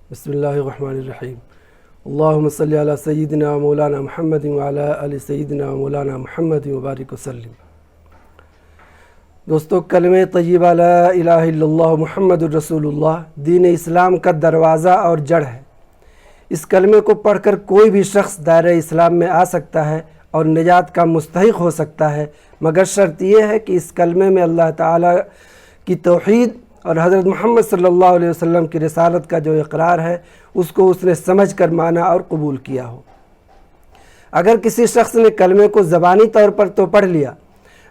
بسم اللہ الرحمن الرحیم اللہم صلی علی سیدنا مولانا محمد وعلی آل سیدنا مولانا محمد وبارک وسلم۔ دوستو، کلمہ طیبہ لا الہ الا اللہ محمد الرسول اللہ دین اسلام کا دروازہ اور جڑ ہے۔ اس کلمے کو پڑھ کر کوئی بھی شخص دائرہ اسلام میں آ سکتا ہے اور نجات کا مستحق ہو سکتا ہے، مگر شرط یہ ہے کہ اس کلمے میں اللہ تعالیٰ کی توحید اور حضرت محمد صلی اللہ علیہ وسلم کی رسالت کا جو اقرار ہے اس کو اس نے سمجھ کر مانا اور قبول کیا ہو۔ اگر کسی شخص نے کلمے کو زبانی طور پر تو پڑھ لیا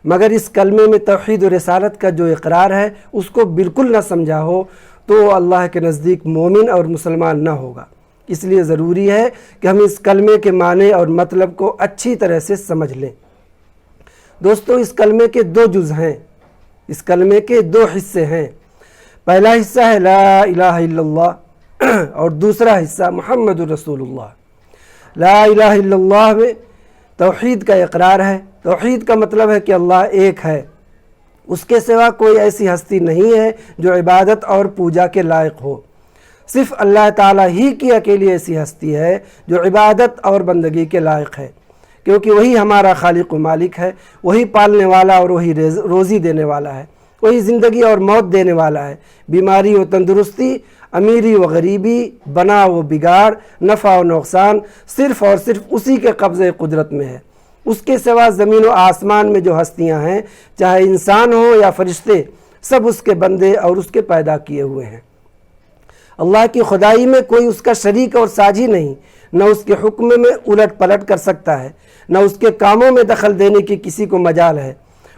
مگر اس کلمے میں توحید و رسالت کا جو اقرار ہے اس کو بالکل نہ سمجھا ہو تو وہ اللہ کے نزدیک مومن اور مسلمان نہ ہوگا۔ اس لیے ضروری ہے کہ ہم اس کلمے کے معنی اور مطلب کو اچھی طرح سے سمجھ لیں۔ دوستو، اس کلمے کے دو جز ہیں، اس کلمے کے دو حصے ہیں۔ پہلا حصہ ہے لا الہ الا اللہ اور دوسرا حصہ محمد الرسول اللہ۔ لا الہ الا اللہ میں توحید کا اقرار ہے۔ توحید کا مطلب ہے کہ اللہ ایک ہے، اس کے سوا کوئی ایسی ہستی نہیں ہے جو عبادت اور پوجا کے لائق ہو۔ صرف اللہ تعالیٰ ہی کی اکیلی ایسی ہستی ہے جو عبادت اور بندگی کے لائق ہے، کیونکہ وہی ہمارا خالق و مالک ہے، وہی پالنے والا اور وہی روزی دینے والا ہے، وہی زندگی اور موت دینے والا ہے، بیماری و تندرستی، امیری و غریبی، بنا و بگاڑ، نفع و نقصان صرف اور صرف اسی کے قبضے قدرت میں ہے۔ اس کے سوا زمین و آسمان میں جو ہستیاں ہیں، چاہے انسان ہوں یا فرشتے، سب اس کے بندے اور اس کے پیدا کیے ہوئے ہیں۔ اللہ کی خدائی میں کوئی اس کا شریک اور ساجھی نہیں، نہ اس کے حکم میں الٹ پلٹ کر سکتا ہے، نہ اس کے کاموں میں دخل دینے کی کسی کو مجال ہے۔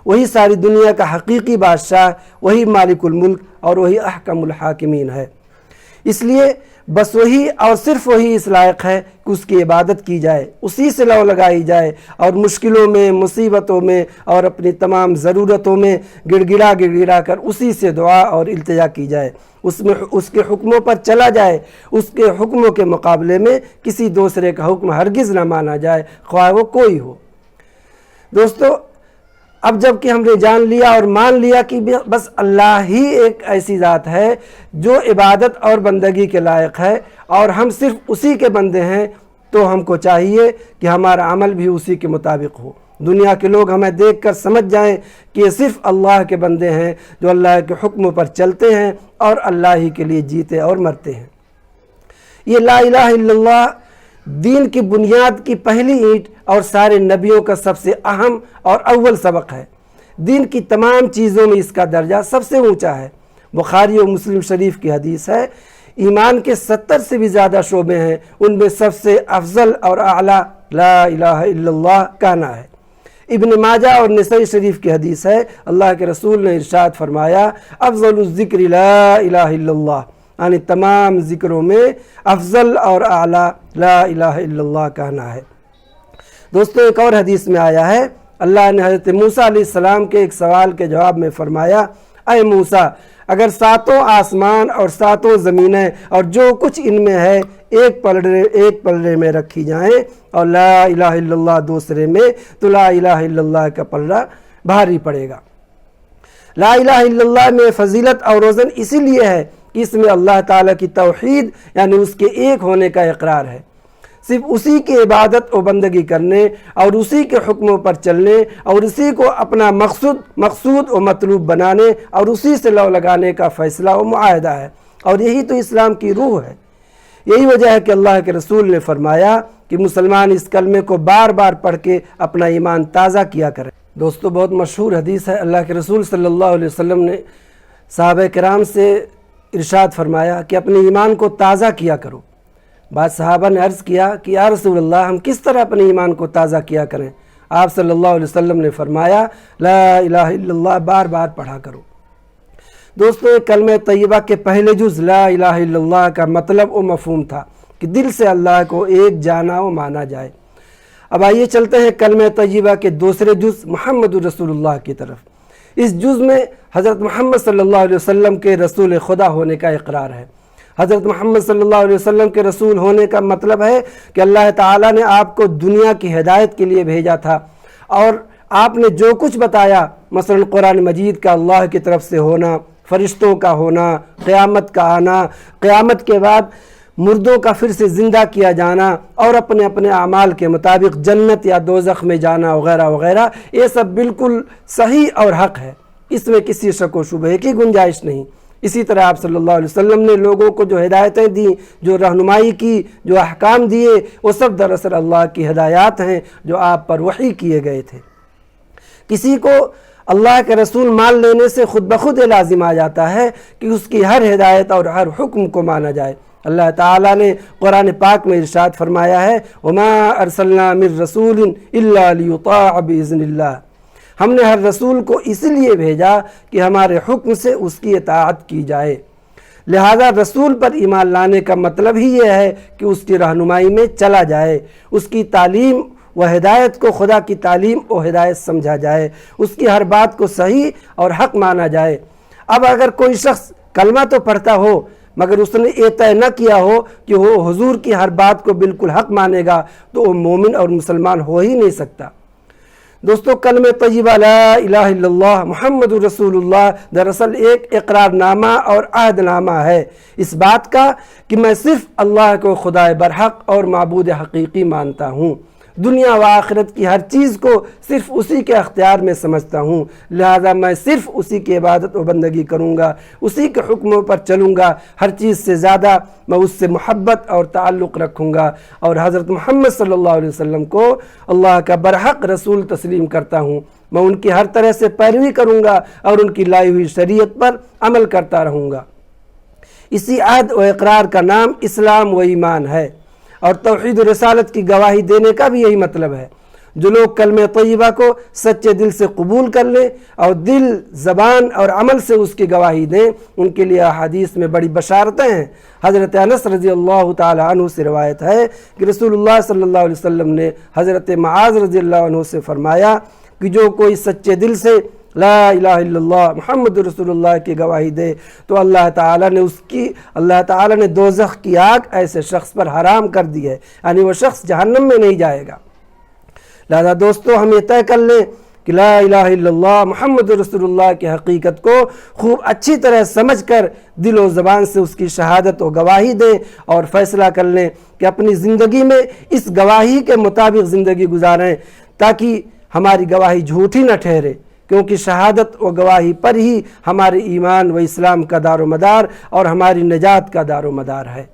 وہی ساری دنیا کا حقیقی بادشاہ، وہی مالک الملک اور وہی احکم الحاکمین ہے۔ اس لیے بس وہی اور صرف وہی اس لائق ہے کہ اس کی عبادت کی جائے، اسی سے لو لگائی جائے اور مشکلوں میں، مصیبتوں میں اور اپنی تمام ضرورتوں میں گڑ گڑا کر اسی سے دعا اور التجا کی جائے، اس کے حکموں پر چلا جائے، اس کے حکموں کے مقابلے میں کسی دوسرے کا حکم ہرگز نہ مانا جائے، خواہ وہ کوئی ہو۔ دوستو، اب جب کہ ہم نے جان لیا اور مان لیا کہ بس اللہ ہی ایک ایسی ذات ہے جو عبادت اور بندگی کے لائق ہے اور ہم صرف اسی کے بندے ہیں، تو ہم کو چاہیے کہ ہمارا عمل بھی اسی کے مطابق ہو۔ دنیا کے لوگ ہمیں دیکھ کر سمجھ جائیں کہ یہ صرف اللہ کے بندے ہیں جو اللہ کے حکموں پر چلتے ہیں اور اللہ ہی کے لیے جیتے اور مرتے ہیں۔ یہ لا الہ الا اللہ دین کی بنیاد کی پہلی اینٹ اور سارے نبیوں کا سب سے اہم اور اول سبق ہے۔ دین کی تمام چیزوں میں اس کا درجہ سب سے اونچا ہے۔ بخاری و مسلم شریف کی حدیث ہے، ایمان کے 70 سے بھی زیادہ شعبے ہیں، ان میں سب سے افضل اور اعلیٰ لا الہ الا اللہ کہنا ہے۔ ابن ماجہ اور نسائی شریف کی حدیث ہے، اللہ کے رسول نے ارشاد فرمایا، افضل الذکر لا الہ الا اللہ، یعنی تمام ذکروں میں افضل اور اعلیٰ لا الہ الا اللہ کہنا ہے۔ دوستو، ایک اور حدیث میں آیا ہے، اللہ نے حضرت موسیٰ علیہ السلام کے ایک سوال کے جواب میں فرمایا، اے موسیٰ، اگر 7 آسمان اور 7 زمینیں اور جو کچھ ان میں ہے ایک پلڑے میں رکھی جائیں اور لا الہ الا اللہ دوسرے میں، تو لا الہ الا اللہ کا پلڑا بھاری پڑے گا۔ لا الہ الا اللہ میں فضیلت اور وزن اسی لیے ہے کہ اس میں اللہ تعالیٰ کی توحید یعنی اس کے ایک ہونے کا اقرار ہے۔ صرف اسی کی عبادت و بندگی کرنے اور اسی کے حکموں پر چلنے اور اسی کو اپنا مقصود و مطلوب بنانے اور اسی سے لو لگانے کا فیصلہ و معاہدہ ہے، اور یہی تو اسلام کی روح ہے۔ یہی وجہ ہے کہ اللہ کے رسول نے فرمایا کہ مسلمان اس کلمے کو بار بار پڑھ کے اپنا ایمان تازہ کیا کریں۔ دوستو، بہت مشہور حدیث ہے، اللہ کے رسول صلی اللہ علیہ وسلم نے صحابہ کرام سے ارشاد فرمایا کہ اپنے ایمان کو تازہ کیا کرو۔ بعض صحابہ نے عرض کیا کہ یا رسول اللہ، ہم کس طرح اپنے ایمان کو تازہ کیا کریں؟ آپ صلی اللہ علیہ وسلم نے فرمایا، لا الہ الا اللہ بار بار پڑھا کرو۔ دوستو، کلمہ طیبہ کے پہلے جز لا الہ الا اللہ کا مطلب و مفہوم تھا کہ دل سے اللہ کو ایک جانا و مانا جائے۔ اب آئیے چلتے ہیں کلمہ طیبہ کے دوسرے جز محمد الرسول اللہ کی طرف۔ اس جز میں حضرت محمد صلی اللہ علیہ وسلم کے رسول خدا ہونے کا اقرار ہے۔ حضرت محمد صلی اللہ علیہ وسلم کے رسول ہونے کا مطلب ہے کہ اللہ تعالیٰ نے آپ کو دنیا کی ہدایت کے لیے بھیجا تھا، اور آپ نے جو کچھ بتایا، مثلا قرآن مجید کا اللہ کی طرف سے ہونا، فرشتوں کا ہونا، قیامت کا آنا، قیامت کے بعد مردوں کا پھر سے زندہ کیا جانا اور اپنے اپنے اعمال کے مطابق جنت یا دوزخ میں جانا وغیرہ وغیرہ، یہ سب بالکل صحیح اور حق ہے، اس میں کسی شک و شبہ کی گنجائش نہیں۔ اسی طرح آپ صلی اللہ علیہ وسلم نے لوگوں کو جو ہدایتیں دیں، جو رہنمائی کی، جو احکام دیے، وہ سب دراصل اللہ کی ہدایات ہیں جو آپ پر وحی کیے گئے تھے۔ کسی کو اللہ کے رسول مان لینے سے خود بخود یہ لازم آ جاتا ہے کہ اس کی ہر ہدایت اور ہر حکم کو مانا جائے۔ اللہ تعالیٰ نے قرآن پاک میں ارشاد فرمایا ہے وَمَا أَرْسَلْنَا مِن رَّسُولٍ إِلَّا لِيُطَاعَ بِإِذْنِ اللَّهِ، ہم نے ہر رسول کو اس لیے بھیجا کہ ہمارے حکم سے اس کی اطاعت کی جائے۔ لہذا رسول پر ایمان لانے کا مطلب ہی یہ ہے کہ اس کی رہنمائی میں چلا جائے، اس کی تعلیم و ہدایت کو خدا کی تعلیم و ہدایت سمجھا جائے، اس کی ہر بات کو صحیح اور حق مانا جائے۔ اب اگر کوئی شخص کلمہ تو پڑھتا ہو مگر اس نے یہ طے نہ کیا ہو کہ وہ حضور کی ہر بات کو بالکل حق مانے گا تو وہ مومن اور مسلمان ہو ہی نہیں سکتا۔ دوستو، کلمہ طیبہ لا الہ الا اللہ محمد رسول اللہ دراصل ایک اقرار نامہ اور عہد نامہ ہے اس بات کا کہ میں صرف اللہ کو خدا برحق اور معبود حقیقی مانتا ہوں، دنیا و آخرت کی ہر چیز کو صرف اسی کے اختیار میں سمجھتا ہوں، لہذا میں صرف اسی کی عبادت و بندگی کروں گا، اسی کے حکموں پر چلوں گا، ہر چیز سے زیادہ میں اس سے محبت اور تعلق رکھوں گا، اور حضرت محمد صلی اللہ علیہ وسلم کو اللہ کا برحق رسول تسلیم کرتا ہوں۔ میں ان کی ہر طرح سے پیروی کروں گا اور ان کی لائی ہوئی شریعت پر عمل کرتا رہوں گا۔ اسی عہد و اقرار کا نام اسلام و ایمان ہے، اور توحید و رسالت کی گواہی دینے کا بھی یہی مطلب ہے۔ جو لوگ کلمہ طیبہ کو سچے دل سے قبول کر لیں اور دل، زبان اور عمل سے اس کی گواہی دیں، ان کے لیے احادیث میں بڑی بشارتیں ہیں۔ حضرت انس رضی اللہ تعالی عنہ سے روایت ہے کہ رسول اللہ صلی اللہ علیہ وسلم نے حضرت معاذ رضی اللہ عنہ سے فرمایا کہ جو کوئی سچے دل سے لا الہ الا اللہ محمد رسول اللہ کی گواہی دے تو اللہ تعالیٰ نے دوزخ کی آگ ایسے شخص پر حرام کر دی ہے، یعنی وہ شخص جہنم میں نہیں جائے گا۔ لہذا دوستو، ہم یہ طے کر لیں کہ لا الہ الا اللہ محمد رسول اللہ کی حقیقت کو خوب اچھی طرح سمجھ کر دل و زبان سے اس کی شہادت و گواہی دیں، اور فیصلہ کر لیں کہ اپنی زندگی میں اس گواہی کے مطابق زندگی گزاریں تاکہ ہماری گواہی جھوٹی نہ ٹھہرے، کیونکہ شہادت و گواہی پر ہی ہمارے ایمان و اسلام کا دار و مدار اور ہماری نجات کا دار و مدار ہے۔